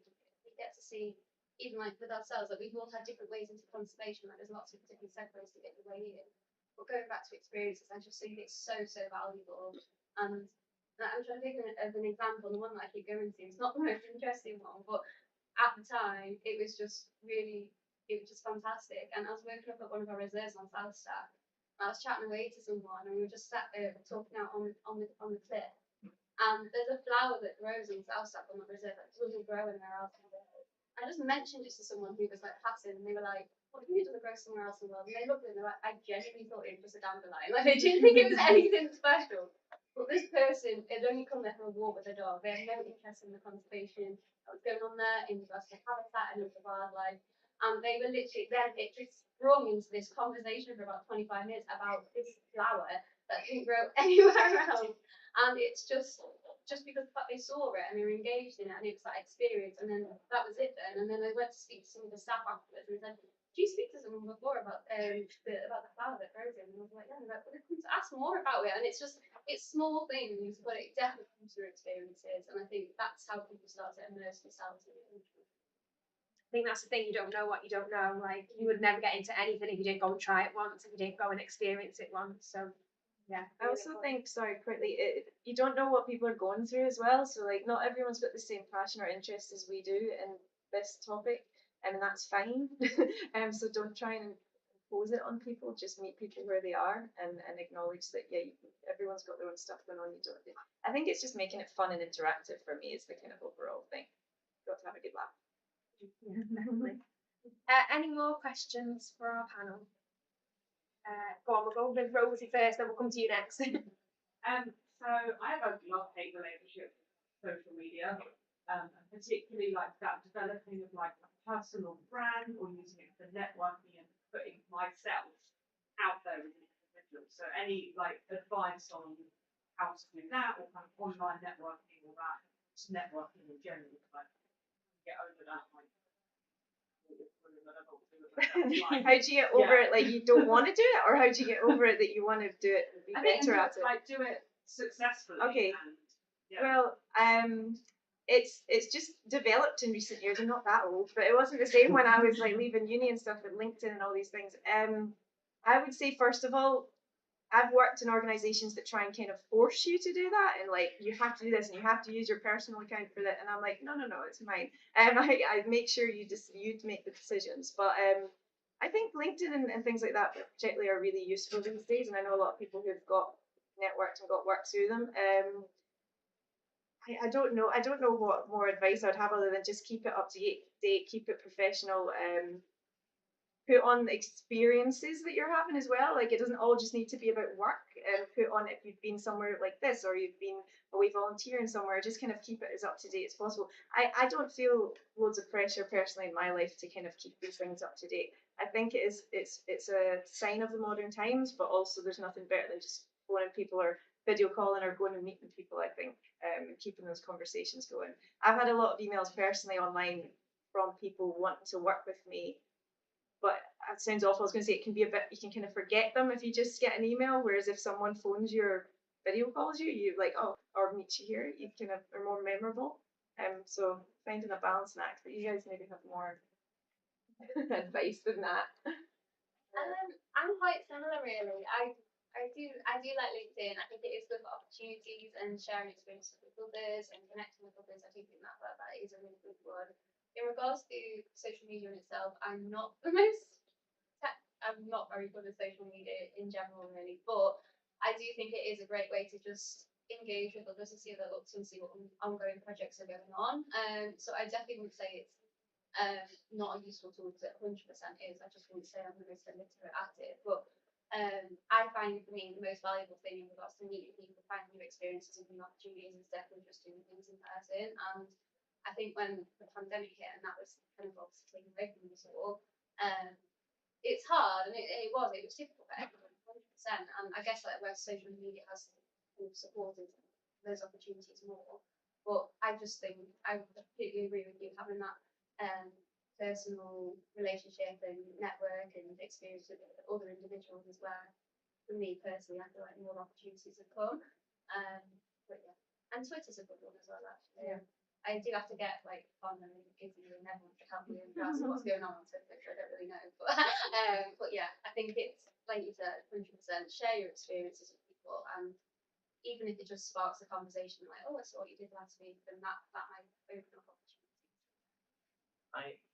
[SPEAKER 4] get to see, even like with ourselves, that we've all had different ways into conservation. Like there's lots of different segues to get your way in. But going back to experiences, I just think it's so valuable. And I'm trying to think of an example. The one that I keep going to is not the most interesting one, but at the time it was just fantastic. And I was working up at one of our reserves on South Stack. I was chatting away to someone, and we were just sat there talking out on the cliff. And there's a flower that grows in South Stack on the reserve that doesn't grow anywhere else in the world. I just mentioned it to someone who was like passing, and they were like, "What do you mean it doesn't grow somewhere else in the world?" And they looked at it and they're like, "I genuinely thought it was just a dandelion. Like they didn't think it was anything special." But this person had only come there for a walk with a dog. They had no interest in the conservation that was going on there, in regards to habitat and the wildlife. And they were literally, then it just sprung into this conversation for about 25 minutes about this flower that didn't grow anywhere else. And it's just because they saw it and they were engaged in it, and it was that experience. And then that was it then. And then I went to speak to some of the staff afterwards and said, do you speak to someone before about the flower that grows in? And I was like, yeah, like, ask more about it. And it's small things, but it definitely comes through experiences. And I think that's how people start to immerse themselves in it.
[SPEAKER 1] I think that's the thing, you don't know what you don't know. Like, you would never get into anything if you didn't go and try it once, if you didn't go and experience it once. So, yeah.
[SPEAKER 2] I also think, sorry, quickly, you don't know what people are going through as well. So, like, not everyone's got the same passion or interest as we do in this topic, and that's fine. So don't try and impose it on people. Just meet people where they are, and acknowledge that, yeah, everyone's got their own stuff going on. You don't. I think it's just making it fun and interactive for me. Is the kind of overall thing. Got to have a good laugh.
[SPEAKER 1] Yeah, definitely. Any more questions for our panel? Go on, we'll go with Rosie first, then we'll come to you next.
[SPEAKER 6] So I have a love-hate relationship with social media, and particularly like that developing of like a personal brand or using it for networking and putting myself out there as an individual. So any like advice on how to do that, or kind of online networking, or that just networking in general, like get over that like.
[SPEAKER 2] How do you get over it? Like you don't want to do it, or how do you get over it that you want to do it and be better at it?
[SPEAKER 6] Like do it successfully.
[SPEAKER 2] Okay.
[SPEAKER 6] And, yeah.
[SPEAKER 2] Well, it's just developed in recent years. I'm not that old, but it wasn't the same when I was like leaving uni and stuff with LinkedIn and all these things. I would say first of all, I've worked in organizations that try and kind of force you to do that, and like you have to do this and you have to use your personal account for that, and I'm like, no, it's mine. I make sure you make the decisions, but I think LinkedIn and things like that particularly are really useful these days, and I know a lot of people who've got networked and got work through them. I don't know what more advice I'd have other than just keep it up to date, keep it professional. Put on the experiences that you're having as well. Like it doesn't all just need to be about work. Put on if you've been somewhere like this or you've been away volunteering somewhere. Just kind of keep it as up to date as possible. I don't feel loads of pressure personally in my life to kind of keep these things up to date. I think it's a sign of the modern times, but also there's nothing better than just phoning people or video calling or going and meeting people. I think keeping those conversations going. I've had a lot of emails personally online from people wanting to work with me. But it sounds awful. I was going to say it can be a bit, you can kind of forget them if you just get an email. Whereas if someone phones you or video calls you, you like, oh, or meets you here, you kind of are more memorable. So finding a balancing act. But you guys maybe have more advice than that.
[SPEAKER 4] I'm quite similar, really. I do like LinkedIn. I think it is good for opportunities and sharing experiences with others and connecting with others. I do think that is a really good one. In regards to social media in itself, I'm not very good at social media in general, really. But I do think it is a great way to just engage with others and see their looks and see what ongoing projects are going on. So I definitely would say it's not a useful tool, because it 100% is. I just wouldn't say I'm the most illiterate at it. But I find, for me, the most valuable thing in regards to meeting people, finding new experiences and new opportunities is definitely just doing things in person. And I think when the pandemic hit and that was kind of obviously taken away from us all, it's hard, and it was difficult for everyone, 100%. And I guess like where social media has kind of supported those opportunities more. But I just think I completely agree with you, having that personal relationship and network and experience with other individuals is where, for me personally, I feel like more opportunities have come. But yeah, and Twitter's a good one as well, actually.
[SPEAKER 2] Yeah.
[SPEAKER 4] I do have to get like fun and Izzy and everyone to help me and regards to what's going on Twitter, which I don't really know. But yeah, I think it's like you said, 100% share your experiences with people, and even if it just sparks a conversation, like, oh, I saw what you did last week, then that might open up opportunities.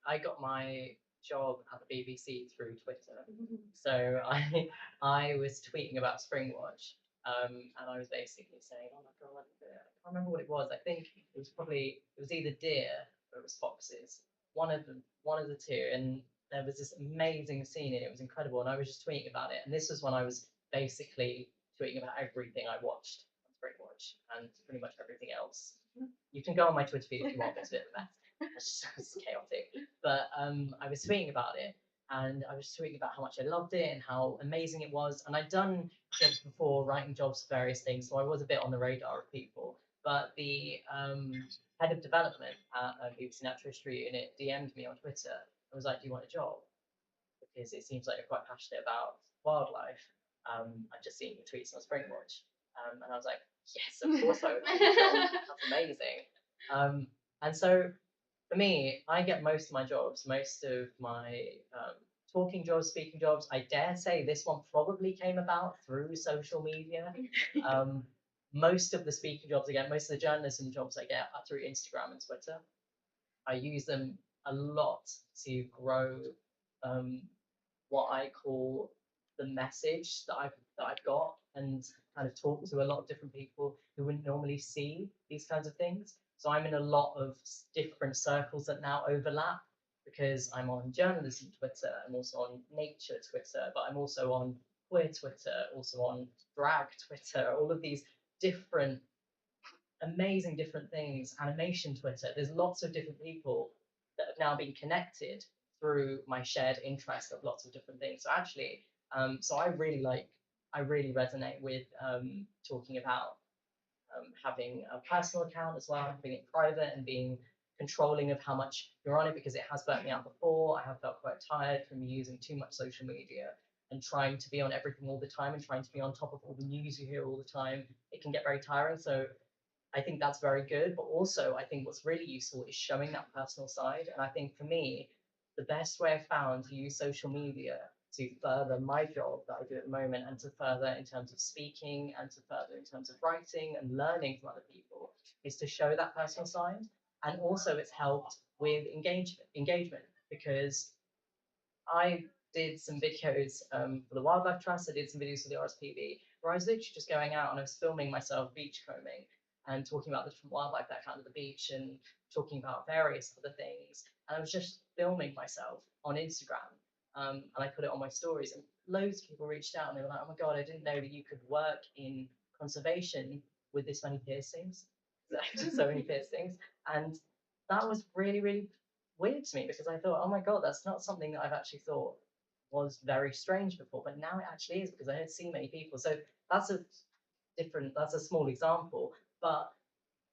[SPEAKER 3] I got my job at the BBC through Twitter. So I was tweeting about Springwatch. And I was basically saying, oh my god, I can't remember what it was. I think it was either deer or it was foxes. One of the two. And there was this amazing scene and it was incredible. And I was just tweeting about it. And this was when I was basically tweeting about everything I watched on Springwatch and pretty much everything else. You can go on my Twitter feed if you want, it's a bit of a mess. It's chaotic. But I was tweeting about it. And I was tweeting about how much I loved it and how amazing it was. And I'd done jobs before, writing jobs for various things, so I was a bit on the radar of people. But the head of development at BBC Natural History Unit DM'd me on Twitter and was like, do you want a job? because it seems like you're quite passionate about wildlife. I've just seen your tweets on Springwatch, and I was like, yes, of course I would like a job. That's amazing. And so for me, I get most of my jobs, most of my talking jobs, speaking jobs. I dare say this one probably came about through social media. Most of the speaking jobs I get, most of the journalism jobs I get are through Instagram and Twitter. I use them a lot to grow what I call the message that I've got, and kind of talk to a lot of different people who wouldn't normally see these kinds of things. So I'm in a lot of different circles that now overlap, because I'm on journalism Twitter, I'm also on nature Twitter, but I'm also on queer Twitter, also on drag Twitter, all of these different amazing different things, animation Twitter. There's lots of different people that have now been connected through my shared interest of lots of different things. So actually, so I really resonate with talking about having a personal account as well, having it private and being controlling of how much you're on it, because it has burnt me out before. I have felt quite tired from using too much social media and trying to be on everything all the time and trying to be on top of all the news you hear all the time. It can get very tiring. So I think that's very good, but also I think what's really useful is showing that personal side. And I think for me, the best way I've found to use social media to further my job that I do at the moment, and to further in terms of speaking, and to further in terms of writing and learning from other people, is to show that personal side. And also it's helped with engagement, because I did some videos for the Wildlife Trust. I did some videos for the RSPB, where I was literally just going out and I was filming myself beach combing and talking about the different wildlife that I found at the beach, and talking about various other things. And I was just filming myself on Instagram, and I put it on my stories. And loads of people reached out and they were like, "Oh my god, I didn't know that you could work in conservation with this many piercings, so many piercings." And that was really, really weird to me, because I thought, oh my god, that's not something that I've actually thought was very strange before, but now it actually is, because I don't see many people. So that's a small example, but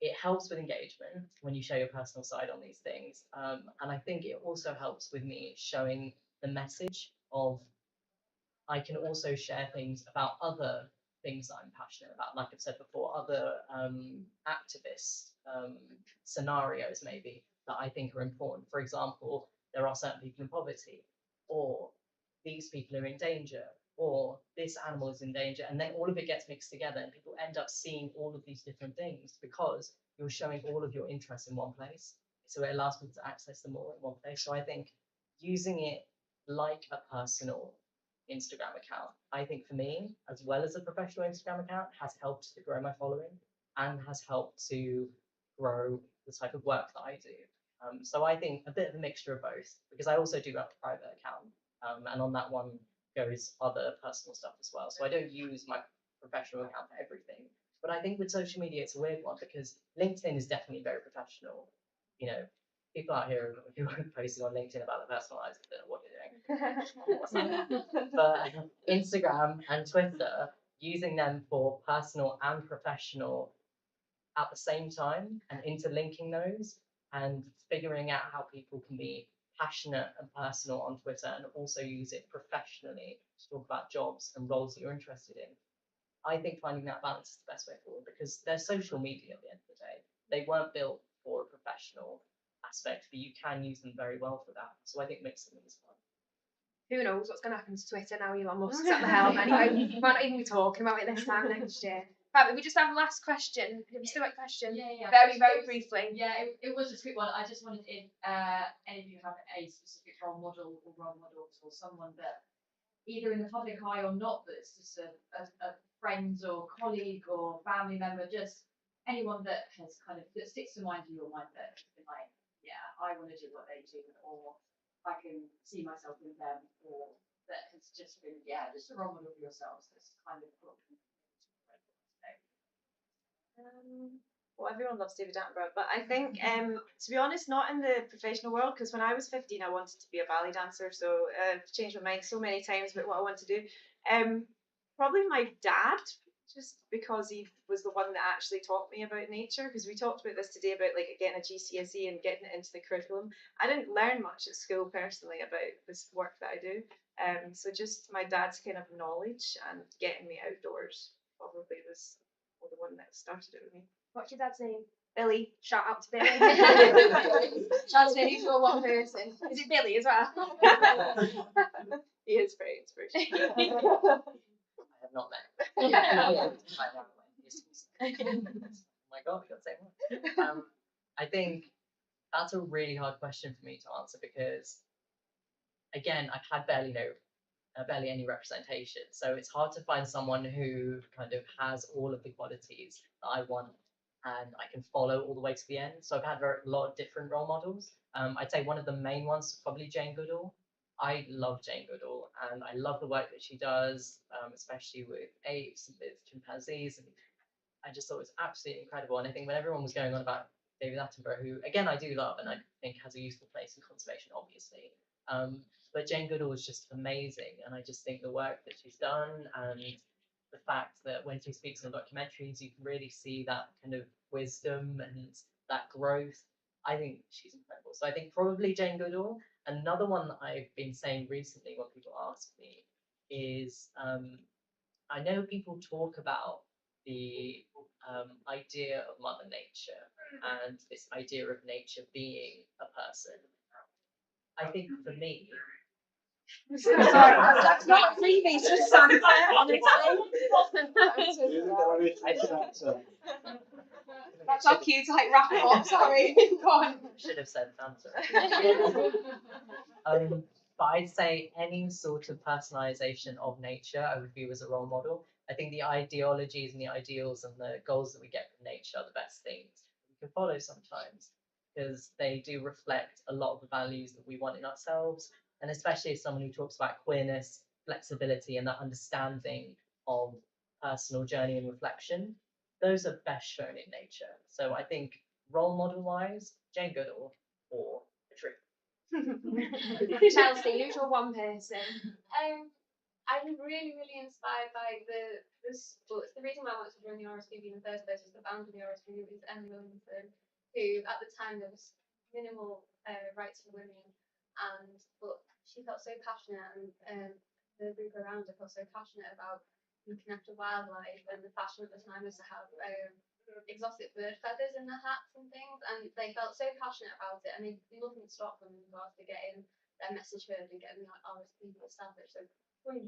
[SPEAKER 3] it helps with engagement when you show your personal side on these things. And I think it also helps with me showing the message of, I can also share things about other things that I'm passionate about, like I've said before, other activist scenarios maybe that I think are important. For example, there are certain people in poverty, or these people are in danger, or this animal is in danger, and then all of it gets mixed together, and people end up seeing all of these different things because you're showing all of your interests in one place. So it allows people to access them all in one place. So I think using it like a personal Instagram account, I think for me, as well as a professional Instagram account, has helped to grow my following and has helped to grow the type of work that I do. So I think a bit of a mixture of both, because I also do have a private account, and on that one goes other personal stuff as well. So I don't use my professional account for everything. But I think with social media, it's a weird one, because LinkedIn is definitely very professional. You know, people out here who are posting on LinkedIn about their personal lives, I don't know what you're doing. But Instagram and Twitter, using them for personal and professional at the same time, and interlinking those, and figuring out how people can be passionate and personal on Twitter and also use it professionally to talk about jobs and roles that you're interested in. I think finding that balance is the best way forward, because they're social media at the end of the day. They weren't built for a professional aspect, but you can use them very well for that. So I think mixing them is fun.
[SPEAKER 1] Who knows what's going to happen to Twitter now Elon Musk's at the helm anyway. We might not even be talking about it this time next year. Right, we just have a last question. Have you still got a question?
[SPEAKER 7] Yeah.
[SPEAKER 1] Very, very briefly.
[SPEAKER 7] Yeah, it was a quick one. I just wanted if any of you have a specific role model or role models, or someone that either in the public eye or not, that's just a friend or colleague or family member, just anyone that has kind of, that sticks to mind in your mind, that has been like, yeah, I want to do what they do, or I can see myself in them, or that has just been, yeah, just a role model of yourselves that's kind of
[SPEAKER 2] Well, everyone loves David Attenborough, but I think, to be honest, not in the professional world, because when I was 15, I wanted to be a ballet dancer, so I've changed my mind so many times about what I want to do. Probably my dad, just because he was the one that actually taught me about nature, because we talked about this today about like getting a GCSE and getting it into the curriculum. I didn't learn much at school personally about this work that I do. So just my dad's kind of knowledge and getting me outdoors probably was the one that started it with me.
[SPEAKER 1] What's your dad's name?
[SPEAKER 2] Billy.
[SPEAKER 1] Shout out to Billy. Jasmine, who's your one person? Is it Billy as well?
[SPEAKER 2] He is very inspirational.
[SPEAKER 3] I have not met. Oh my god, we got the same one. I think that's a really hard question for me to answer because, again, I've had barely any representation. So it's hard to find someone who kind of has all of the qualities that I want and I can follow all the way to the end. So I've had a lot of different role models. I'd say one of the main ones is probably Jane Goodall. I love Jane Goodall and I love the work that she does, especially with apes and with chimpanzees. And I just thought it was absolutely incredible. And I think when everyone was going on about David Attenborough, who again I do love and I think has a useful place in conservation, obviously. But Jane Goodall is just amazing, and I just think the work that she's done and the fact that when she speaks in documentaries, you can really see that kind of wisdom and that growth. I think she's incredible. So I think probably Jane Goodall. Another one that I've been saying recently when people ask me is I know people talk about the idea of Mother Nature and this idea of nature being a person. I think for me,
[SPEAKER 1] Sorry, that's not a freebie, it's just Santa, honestly. That's our cue to like wrap it up, sorry. Go on.
[SPEAKER 3] should have said Santa. But I'd say any sort of personalization of nature I would view as a role model. I think the ideologies and the ideals and the goals that we get from nature are the best things we can follow sometimes because they do reflect a lot of the values that we want in ourselves. And especially as someone who talks about queerness, flexibility, and that understanding of personal journey and reflection, those are best shown in nature. So I think role model wise, Jane Goodall or the tree.
[SPEAKER 1] Chelsie, who's your one person?
[SPEAKER 4] I'm really, really inspired by the sports. The reason why I wanted to join the RSPB in the first place was the founder of the RSPB was Emily Williamson, who at the time there was minimal rights for women, but she felt so passionate, and the group around her felt so passionate about looking after wildlife, and the fashion at the time was to have exotic bird feathers in their hats and things, and they felt so passionate about it, and they nothing stopped them in regards to getting their message heard and getting that RSPB established. So 100%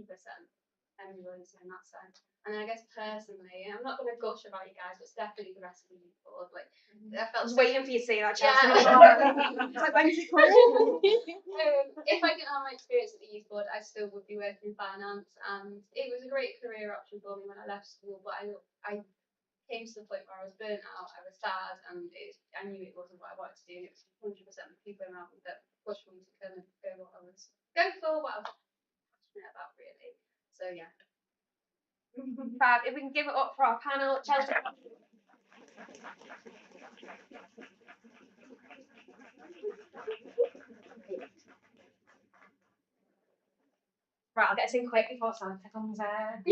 [SPEAKER 4] Emily Williamson in that sense. And then I guess personally, I'm not going to gush about you guys, but it's definitely the rest of the youth board. Like, I
[SPEAKER 1] I
[SPEAKER 4] felt
[SPEAKER 1] was
[SPEAKER 4] so,
[SPEAKER 1] waiting for you to say that, Chelsea.
[SPEAKER 4] Yeah.
[SPEAKER 1] It's like, when's it coming?
[SPEAKER 4] If I didn't have my experience at the youth board, I still would be working in finance, and it was a great career option for me when I left school. But I came to the point where I was burnt out, I was sad, and I knew it wasn't what I wanted to do. And it was 100% the people around me that pushed me to kind of go what I was going for, what I was passionate about, really. So yeah.
[SPEAKER 1] Fab. If we can give it up for our panel, Chelsea. Right, I'll get us in quick before Santa comes back.